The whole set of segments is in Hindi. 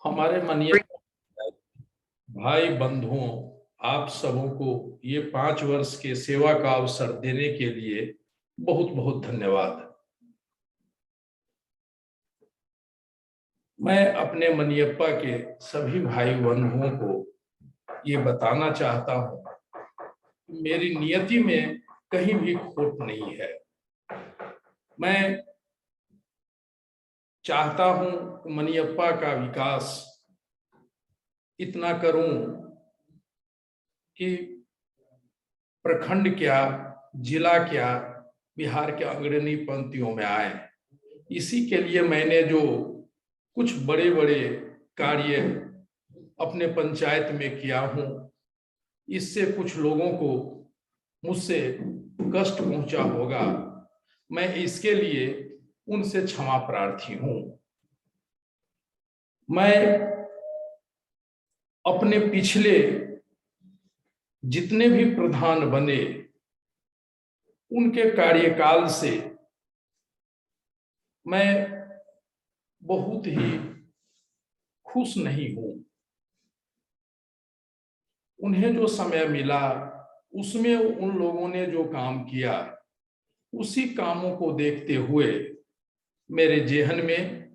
हमारे माननीय भाई बंधुओं, आप सबों को ये 5 वर्ष के सेवा का अवसर देने के लिए बहुत बहुत धन्यवाद। मैं अपने मनियप्पा के सभी भाई बंधुओं को ये बताना चाहता हूँ, मेरी नियति में कहीं भी खोट नहीं है। मैं चाहता हूँ कि मनियप्पा का विकास इतना करूं कि प्रखंड क्या, जिला क्या, बिहार के अग्रणी पंक्तियों में आए। इसी के लिए मैंने जो कुछ बड़े बड़े कार्य अपने पंचायत में किया हूं, इससे कुछ लोगों को मुझसे कष्ट पहुंचा होगा। मैं इसके लिए उनसे क्षमा प्रार्थी हूं। मैं अपने पिछले जितने भी प्रधान बने उनके कार्यकाल से मैं बहुत ही खुश नहीं हूं। उन्हें जो समय मिला उसमें उन लोगों ने जो काम किया, उसी कामों को देखते हुए मेरे जेहन में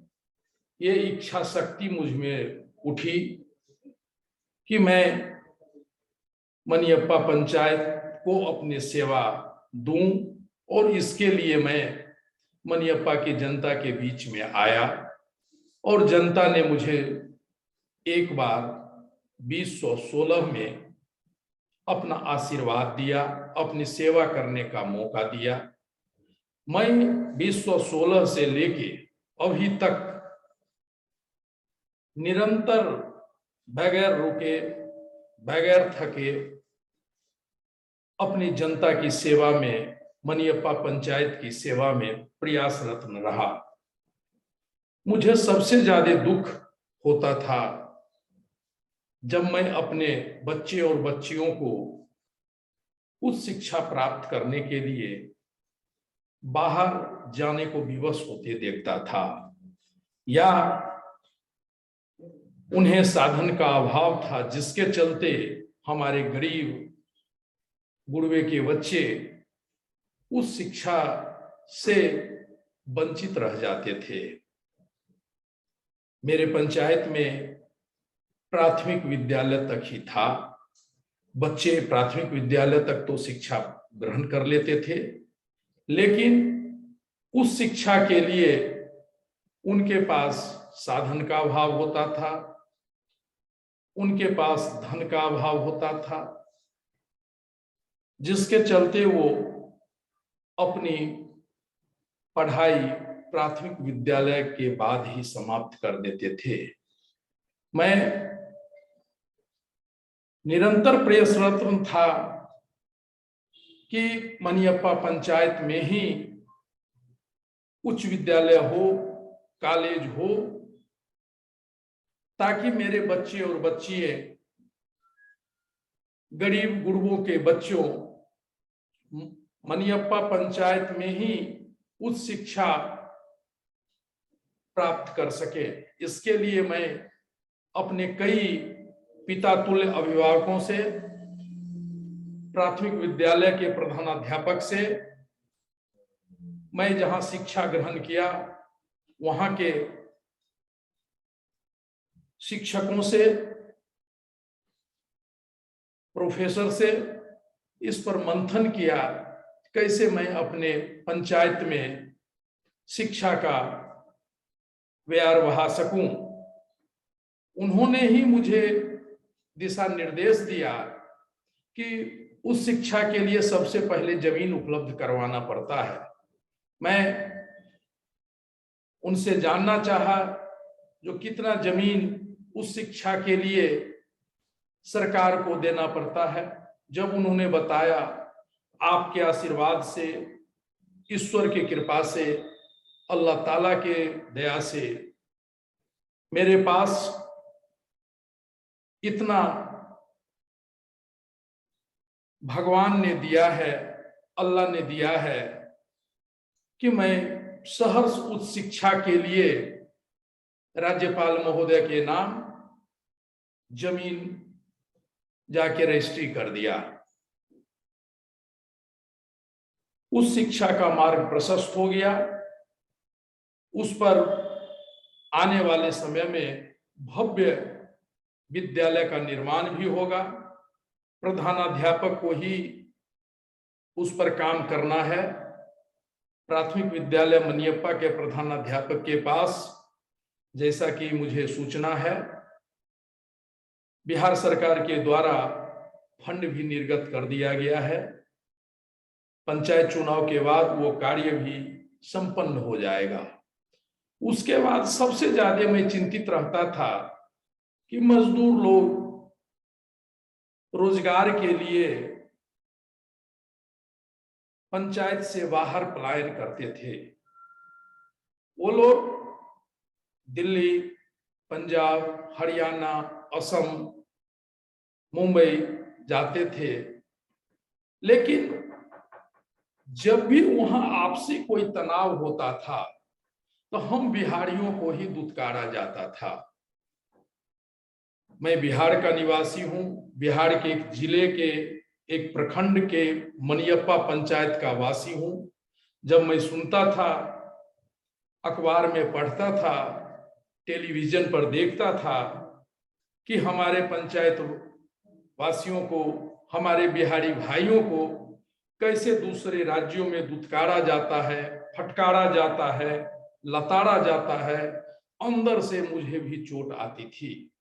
ये इच्छा शक्ति मुझ में उठी कि मैं मनियप्पा पंचायत को अपनी सेवा दूं। और इसके लिए मैं मनियप्पा की जनता के बीच में आया और जनता ने मुझे एक बार 2016 में अपना आशीर्वाद दिया, अपनी सेवा करने का मौका दिया। मैं 2016 से लेके अभी तक निरंतर बगैर रुके, बगैर थके अपनी जनता की सेवा में, मनियप्पा पंचायत की सेवा में प्रयासरत रहा। मुझे सबसे ज्यादा दुख होता था जब मैं अपने बच्चे और बच्चियों को उच्च शिक्षा प्राप्त करने के लिए बाहर जाने को विवश होते देखता था, या उन्हें साधन का अभाव था, जिसके चलते हमारे गरीब गुरबे के बच्चे उस शिक्षा से वंचित रह जाते थे। मेरे पंचायत में प्राथमिक विद्यालय तक ही था। बच्चे प्राथमिक विद्यालय तक तो शिक्षा ग्रहण कर लेते थे, लेकिन उस शिक्षा के लिए उनके पास साधन का अभाव होता था, उनके पास धन का अभाव होता था, जिसके चलते वो अपनी पढ़ाई प्राथमिक विद्यालय के बाद ही समाप्त कर देते थे। मैं निरंतर प्रयासरत था कि मनियप्पा पंचायत में ही उच्च विद्यालय हो, कॉलेज हो, ताकि मेरे बच्चे और बच्चियां, गरीब गुरबों के बच्चों मनियप्पा पंचायत में ही उच्च शिक्षा प्राप्त कर सके। इसके लिए मैं अपने कई पिता तुल्य अभिभावकों से, प्राथमिक विद्यालय के प्रधानाध्यापक से, मैं जहां शिक्षा ग्रहण किया वहां के शिक्षकों से, प्रोफेसर से इस पर मंथन किया कैसे मैं अपने पंचायत में शिक्षा का व्यय बढ़ा सकूं। उन्होंने ही मुझे दिशा निर्देश दिया कि उस शिक्षा के लिए सबसे पहले जमीन उपलब्ध करवाना पड़ता है। मैं उनसे जानना चाहा जो कितना जमीन उस शिक्षा के लिए सरकार को देना पड़ता है। जब उन्होंने बताया, आपके आशीर्वाद से, ईश्वर की कृपा से, अल्लाह ताला के दया से मेरे पास इतना भगवान ने दिया है, अल्लाह ने दिया है कि मैं सहर्ष उच्च शिक्षा के लिए राज्यपाल महोदय के नाम जमीन जाके रजिस्ट्री कर दिया। उस शिक्षा का मार्ग प्रशस्त हो गया। उस पर आने वाले समय में भव्य विद्यालय का निर्माण भी होगा। प्रधानाध्यापक को ही उस पर काम करना है। प्राथमिक विद्यालय मनियप्पा के प्रधानाध्यापक के पास, जैसा कि मुझे सूचना है, बिहार सरकार के द्वारा फंड भी निर्गत कर दिया गया है। पंचायत चुनाव के बाद वो कार्य भी संपन्न हो जाएगा। उसके बाद सबसे ज्यादा मैं चिंतित रहता था कि मजदूर लोग रोजगार के लिए पंचायत से बाहर पलायन करते थे। वो लोग दिल्ली, पंजाब, हरियाणा, असम, मुंबई जाते थे, लेकिन जब भी वहां आपसी कोई तनाव होता था तो हम बिहारियों को ही दुत्कारा जाता था। मैं बिहार का निवासी हूं। बिहार के एक जिले के, एक प्रखंड के मनियप्पा पंचायत का वासी हूं। जब मैं सुनता था, अखबार में पढ़ता था, टेलीविजन पर देखता था कि हमारे पंचायत वासियों को, हमारे बिहारी भाइयों को कैसे दूसरे राज्यों में दुत्कारा जाता है, फटकारा जाता है, लताड़ा जाता है, अंदर से मुझे भी चोट आती थी।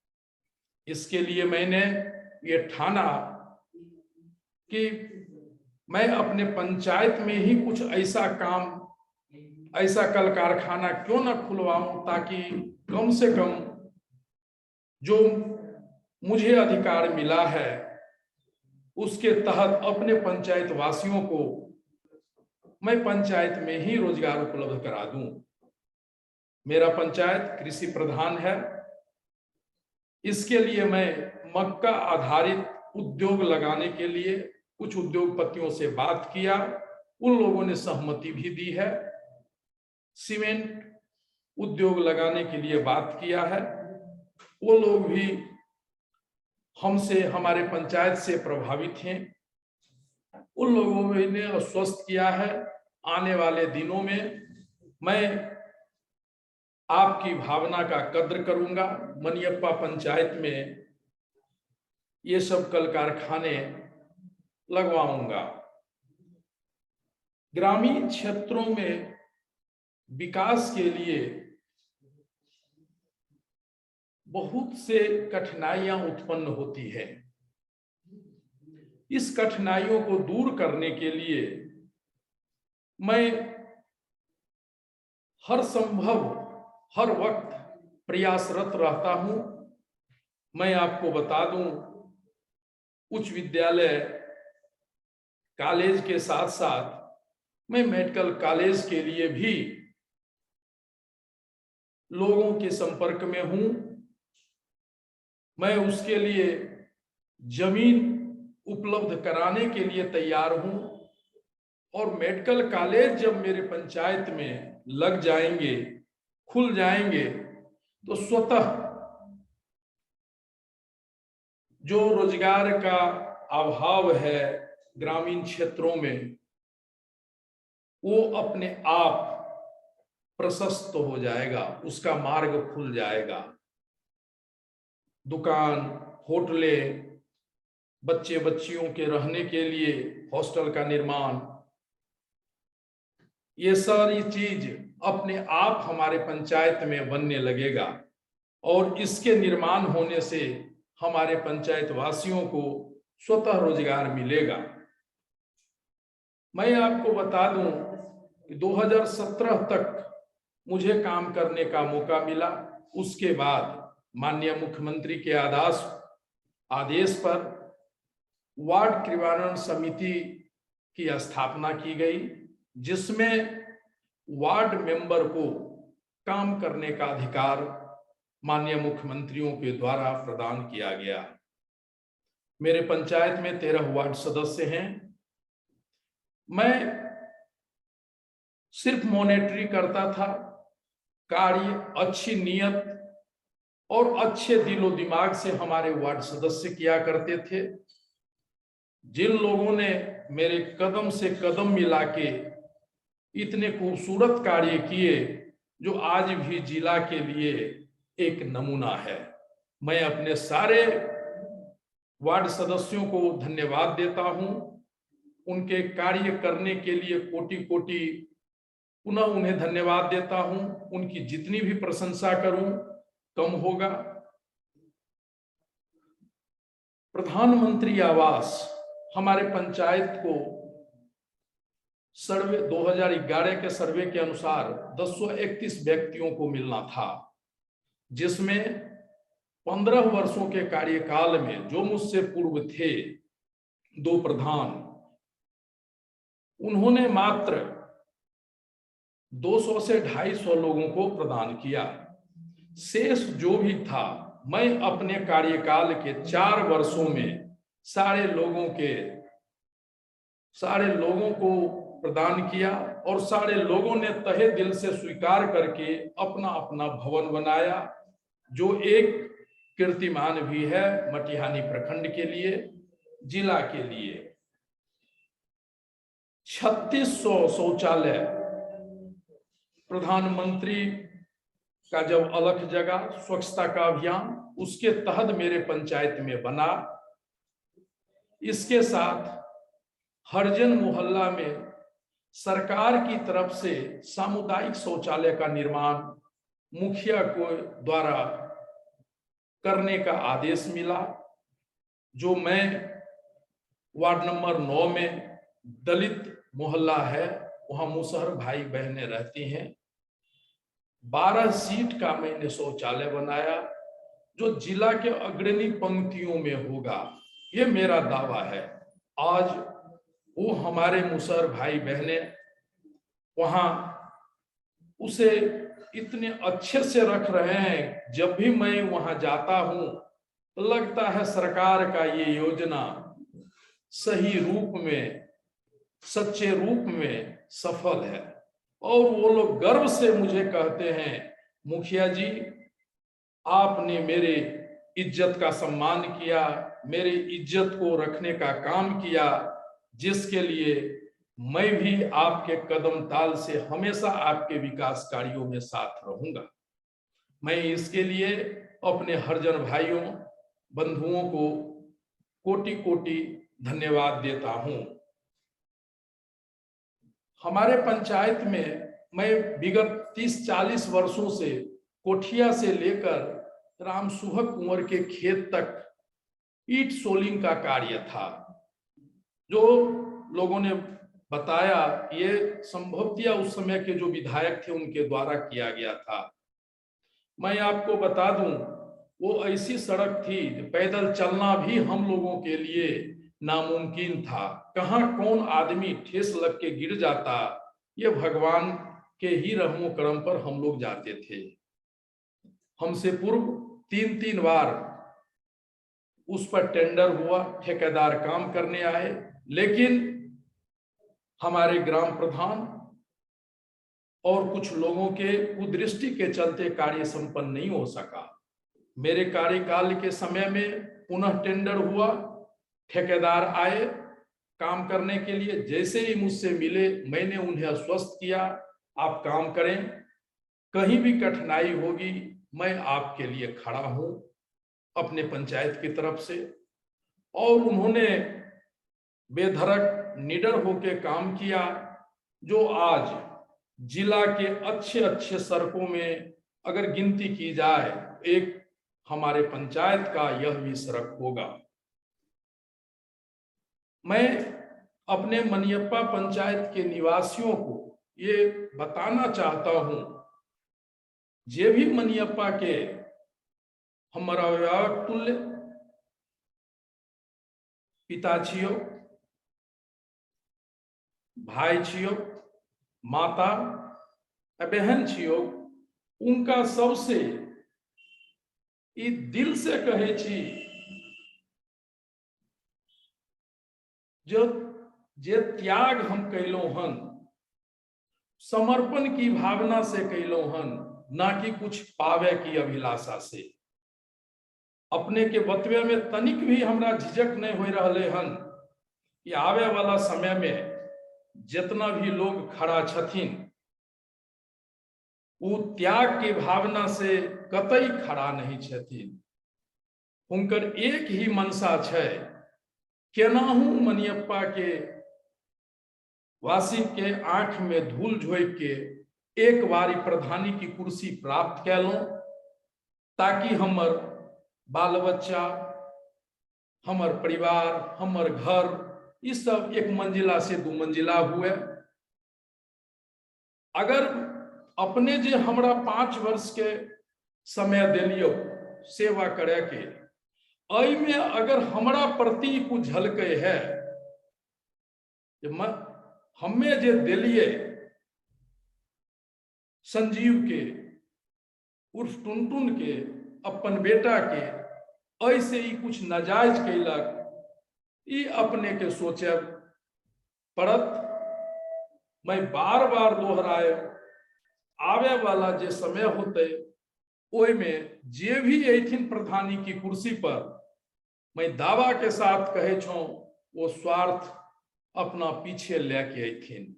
इसके लिए मैंने ये ठाना कि मैं अपने पंचायत में ही कुछ ऐसा काम, ऐसा कल कारखाना क्यों न खुलवाऊं, ताकि कम से कम जो मुझे अधिकार मिला है उसके तहत अपने पंचायत वासियों को मैं पंचायत में ही रोजगार उपलब्ध करा दूं। मेरा पंचायत कृषि प्रधान है। इसके लिए मैं मक्का आधारित उद्योग लगाने के लिए कुछ उद्योगपतियों से बात किया। उन लोगों ने सहमति भी दी है। सीमेंट उद्योग लगाने के लिए बात किया है। वो लोग भी हमसे, हमारे पंचायत से प्रभावित हैं। उन लोगों ने आश्वस्त किया है, आने वाले दिनों में मैं आपकी भावना का कद्र करूंगा। मनियप्पा पंचायत में ये सब कल कारखाने लगवाऊंगा। ग्रामीण क्षेत्रों में विकास के लिए बहुत से कठिनाइयां उत्पन्न होती है। इस कठिनाइयों को दूर करने के लिए मैं हर संभव, हर वक्त प्रयासरत रहता हूं। मैं आपको बता दूं, उच्च विद्यालय, कॉलेज के साथ साथ मैं मेडिकल कॉलेज के लिए भी लोगों के संपर्क में हूं। मैं उसके लिए जमीन उपलब्ध कराने के लिए तैयार हूं। और मेडिकल कॉलेज जब मेरे पंचायत में लग जाएंगे, खुल जाएंगे, तो स्वतः जो रोजगार का अभाव है ग्रामीण क्षेत्रों में, वो अपने आप प्रशस्त हो जाएगा, उसका मार्ग खुल जाएगा। दुकान, होटलें, बच्चे बच्चियों के रहने के लिए हॉस्टल का निर्माण, ये सारी चीज अपने आप हमारे पंचायत में बनने लगेगा। और इसके निर्माण होने से हमारे पंचायत वासियों को स्वतः रोजगार मिलेगा। मैं आपको बता दूं कि 2017 तक मुझे काम करने का मौका मिला। उसके बाद माननीय मुख्यमंत्री के आदेश पर वार्ड क्रियान्वयन समिति की स्थापना की गई, जिसमें वार्ड मेंबर को काम करने का अधिकार माननीय मुख्यमंत्रियों के द्वारा प्रदान किया गया। मेरे पंचायत में 13 वार्ड सदस्य हैं। मैं सिर्फ मॉनिटरी करता था। कार्य, अच्छी नीयत और अच्छे दिलो दिमाग से हमारे वार्ड सदस्य किया करते थे। जिन लोगों ने मेरे कदम से कदम मिला के इतने खूबसूरत कार्य किए जो आज भी जिला के लिए एक नमूना है। मैं अपने सारे वार्ड सदस्यों को धन्यवाद देता हूं। उनके कार्य करने के लिए कोटि कोटि पुनः उन्हें धन्यवाद देता हूं। उनकी जितनी भी प्रशंसा करूं कम होगा। प्रधानमंत्री आवास हमारे पंचायत को सर्वे 2011 के सर्वे के अनुसार 1031 व्यक्तियों को मिलना था, जिसमें 15 वर्षों के कार्यकाल में जो मुझसे पूर्व थे 2 प्रधान, उन्होंने मात्र 200 से 250 लोगों को प्रदान किया। शेष जो भी था मैं अपने कार्यकाल के 4 वर्षों में सारे लोगों को प्रदान किया और सारे लोगों ने तहे दिल से स्वीकार करके अपना अपना भवन बनाया, जो एक कीर्तिमान भी है मटिहानी प्रखंड के लिए, जिला के लिए। 3600 शौचालय प्रधानमंत्री का जब अलख जगा स्वच्छता का अभियान, उसके तहत मेरे पंचायत में बना। इसके साथ हरजन मोहल्ला में सरकार की तरफ से सामुदायिक शौचालय का निर्माण मुखिया को द्वारा करने का आदेश मिला, जो मैं वार्ड नंबर 9 में दलित मोहल्ला है, वहां मुसहर भाई बहनें रहती हैं। 12 सीट का मैंने शौचालय बनाया, जो जिला के अग्रणी पंक्तियों में होगा, ये मेरा दावा है। आज वो हमारे मुसहर भाई बहनें वहां उसे इतने अच्छे से रख रहे हैं, जब भी मैं वहां जाता हूं तो लगता है सरकार का ये योजना सही रूप में, सच्चे रूप में सफल है। और वो लोग गर्व से मुझे कहते हैं, मुखिया जी आपने मेरे इज्जत का सम्मान किया, मेरे इज्जत को रखने का काम किया, जिसके लिए मैं भी आपके कदम ताल से हमेशा आपके विकास कार्यों में साथ रहूंगा। मैं इसके लिए अपने हरजन भाइयों बंधुओं को कोटि कोटि धन्यवाद देता हूं। हमारे पंचायत में मैं विगत 30-40 वर्षों से कोठिया से लेकर राम सुभग कुंवर के खेत तक ईट सोलिंग का कार्य था। जो लोगों ने बताया ये संभवतः उस समय के जो विधायक थे उनके द्वारा किया गया था। मैं आपको बता दूं, वो ऐसी सड़क थी पैदल चलना भी हम लोगों के लिए नामुमकिन था। कहां कौन आदमी ठेस लग के गिर जाता, ये भगवान के ही रहमो करम पर हम लोग जाते थे। हमसे पूर्व 3-3 बार उस पर टेंडर हुआ, ठेकेदार काम करने आए, लेकिन हमारे ग्राम प्रधान और कुछ लोगों के कुदृष्टि के चलते कार्य संपन्न नहीं हो सका। मेरे कार्यकाल के समय में पुनः टेंडर हुआ, ठेकेदार आए काम करने के लिए। जैसे ही मुझसे मिले मैंने उन्हें आश्वस्त किया, आप काम करें, कहीं भी कठिनाई होगी मैं आपके लिए खड़ा हूं अपने पंचायत की तरफ से। और उन्होंने बेधड़क निडर होकर काम किया, जो आज जिला के अच्छे अच्छे सड़कों में अगर गिनती की जाए एक हमारे पंचायत का यह भी सड़क होगा। मैं अपने मनियप्पा पंचायत के निवासियों को ये बताना चाहता हूं, जे भी मनियप्पा के हमारा अभिभावक तुल्य पिता छियो, भाई छियो, माता बहन छियो, उनका सबसे ई दिल से कहे छी जो जे त्याग हम कैलो हन, समर्पण की भावना से कैलो हन, ना कि कुछ पावे की अभिलाषा से। अपने के बतवे में तनिक भी हमरा झिझक नहीं हो रहे हन कि आवे वाला समय में जितना भी लोग खड़ा छथिन वो त्याग के भावना से कतई खड़ा नहीं छथिन। हुनकर एक ही मनसा छै, केनाहू मनियप्पा के वासी के आंख में धूल झोंक के एक बारी प्रधानी की कुर्सी प्राप्त कैलूं, ताकि हमर बाल बच्चा, हमर परिवार, हमर घर, ये सब एक मंजिला से दू मंजिला हुए। अगर अपने जे हमरा 5 वर्ष के समय दिलियो सेवा करे के, अई में अगर हमरा प्रति कुछ झलके है, हमें जे दिलिए संजीव के उर्फ टुनटुन के अपन बेटा के, ऐसे ही कुछ नाजायज कैलक, ये अपने के सोचे पड़त। मैं बार बार दोहराए, आवे वाला जे समय होते ओई में जे भी अथिन प्रधानी की कुर्सी पर, मैं दावा के साथ कहे छो वो स्वार्थ अपना पीछे लेके अथिन,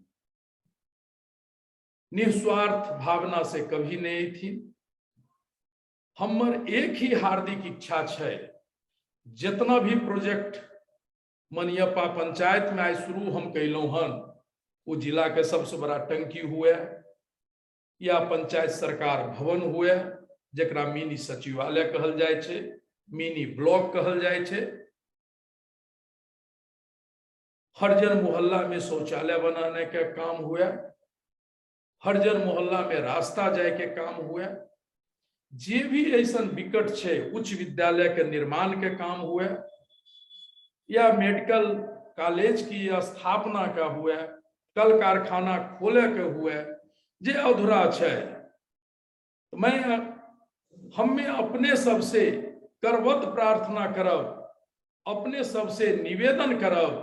निस्वार्थ भावना से कभी नहीं थी। हमर एक ही हार्दिक इच्छा है, जितना भी प्रोजेक्ट मनियप्पा पंचायत में आज शुरू हम कैलूं हन, वो जिला के सबसे बड़ा टंकी हुए या पंचायत सरकार भवन हुए, जकरा मिनी सचिवालय कहल जाय छे, मिनी ब्लॉक कहल जाय छे, हरजन मोहल्ला में शौचालय बनाने के काम हुए, हरजन मोहल्ला में रास्ता जाए के काम हुए, जे भी ऐसा विकट छे उच्च विद्यालय के निर्माण के काम हुए, या मेडिकल कॉलेज की स्थापना का हुए, कल कारखाना खोले के हुए, जे अधूरा छे, मैं हमें अपने सबसे करवत प्रार्थना करब, अपने सबसे निवेदन करब,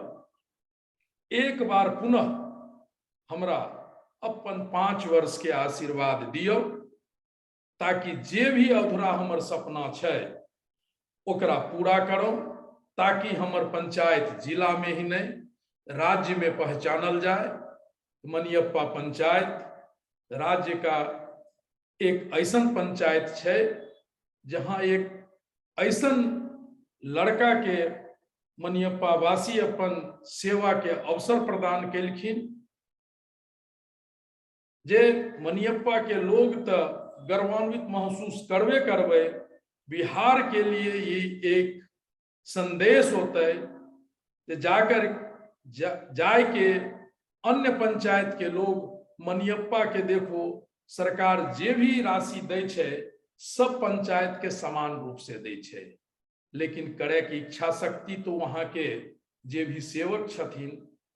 एक बार पुनः हमरा अपन 5 वर्ष के आशीर्वाद दियो, ताकि जे भी अधूरा हमर सपना छे ओकरा पूरा करो, ताकि हमर पंचायत जिला में ही नहीं राज्य में पहचानल जाए। मनियप्पा पंचायत राज्य का एक ऐसन पंचायत छे जहां एक ऐसन लड़का के मनियप्पा वासी अपन सेवा के अवसर प्रदान केलखिन, जे मनियप्पा के लोग तो गर्वान्वित महसूस करबे करबे। बिहार के लिए ये एक संदेश होता है, जाकर जाए के अन्य पंचायत के लोग मनियप्पा के देखो सरकार जे भी राशि दे छे सब पंचायत के समान रूप से दे छे, लेकिन करे की इच्छा शक्ति तो वहां के जे भी सेवक छथिन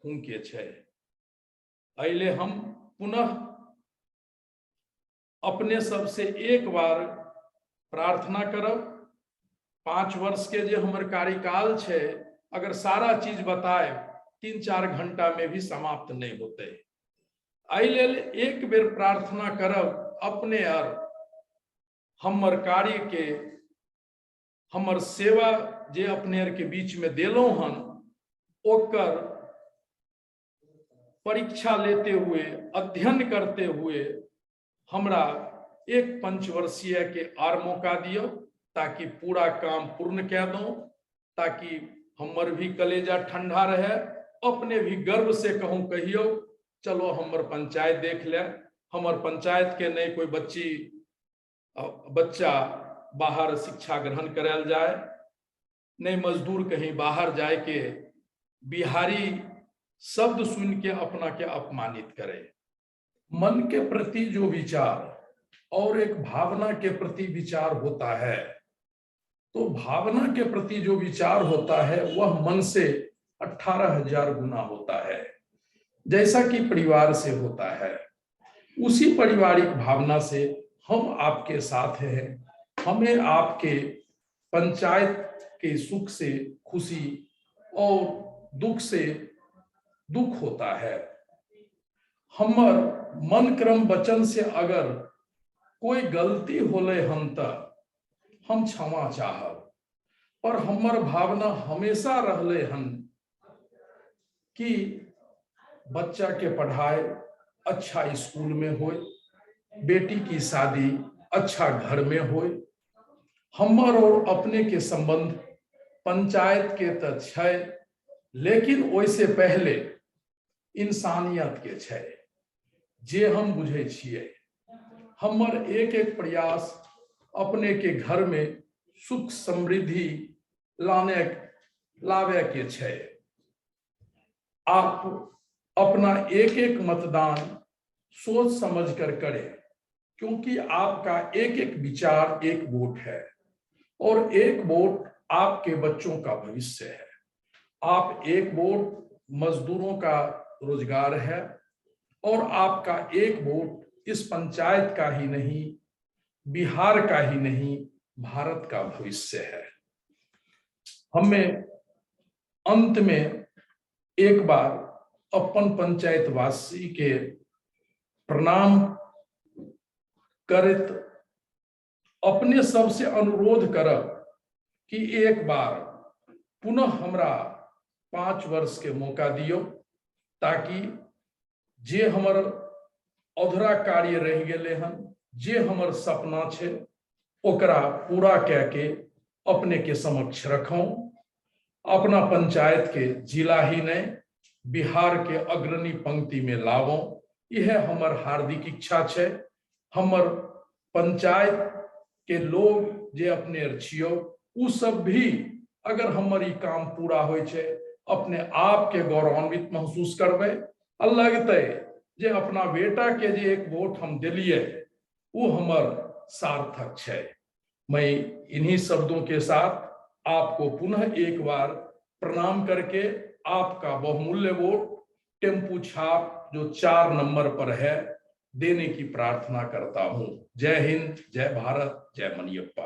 उनके छे। अइले हम पुनः अपने सबसे एक बार प्रार्थना करब, 5 वर्ष के जो हमर कार्यकाल छे, अगर सारा चीज बताए 3-4 घंटा में भी समाप्त नहीं होते। अइले एक बेर प्रार्थना करब अपने और हमर कार्य के, हमर सेवा जे अपने के बीच में देलों हन, ओकर परीक्षा लेते हुए, अध्ययन करते हुए हमरा एक 5 वर्षीय के और मौका दियो, ताकि पूरा काम पूर्ण कह दो, ताकि हमर भी कलेजा ठंडा रहे, अपने भी गर्व से कहूं कहियो चलो हमर पंचायत देख ले, हमर पंचायत के नहीं कोई बच्चा बाहर शिक्षा ग्रहण करल जाए, नहीं मजदूर कहीं बाहर जाए के बिहारी शब्द सुन के अपना के अपमानित करे। मन के प्रति जो विचार और एक भावना के प्रति विचार होता है, तो भावना के प्रति जो विचार होता है वह मन से 18,000 गुना होता है। जैसा कि परिवार से होता है, उसी पारिवारिक भावना से हम आपके साथ हैं। हमें आपके पंचायत के सुख से खुशी और दुख से दुख होता है। हमर मन क्रम वचन से अगर कोई गलती होले हम क्षमा चाहब, और हमर भावना हमेशा रहले हन कि बच्चा के पढ़ाई अच्छा स्कूल में होए, बेटी की शादी अच्छा घर में होए। हमर और अपने के संबंध पंचायत के तो छै, लेकिन ओइसे पहले इंसानियत के छै, जे हम बुझे छिए। हमर एक एक प्रयास अपने के घर में सुख समृद्धि लावे के छै। आप अपना एक एक मतदान सोच समझ कर करें, क्योंकि आपका एक एक विचार एक वोट है और एक वोट आपके बच्चों का भविष्य है। आप एक वोट मजदूरों का रोजगार है और आपका एक वोट इस पंचायत का ही नहीं, बिहार का ही नहीं, भारत का भविष्य है। हमें अंत में एक बार अपन पंचायतवासी के प्रणाम करत अपने सबसे अनुरोध करब कि एक बार पुनः हमरा 5 वर्ष के मौका दियो, ताकि जे हमर अधूरा कार्य रह गेले हन, जे हमर सपना छे, ओकरा पूरा कह के अपने के समक्ष रखूं। अपना पंचायत के जिला ही नहीं, बिहार के अग्रणी पंक्ति में लावों, यह हमर हार्दिक इच्छा छे। हमर पंचायत के लोग जे अपने छियो, उ सब भी अगर हमर ई काम पूरा होय छे, अपने आप के गौरवान्वित महसूस करबे। लगते जे अपना बेटा के जे एक वोट हम दिलिए, वो हमर सार्थक छे। मैं इन्हीं शब्दों के साथ आपको पुनः एक बार प्रणाम करके आपका बहुमूल्य वोट टेम्पू छाप जो 4 नंबर पर है देने की प्रार्थना करता हूं। जय हिंद, जय भारत, जय मनियप्पा।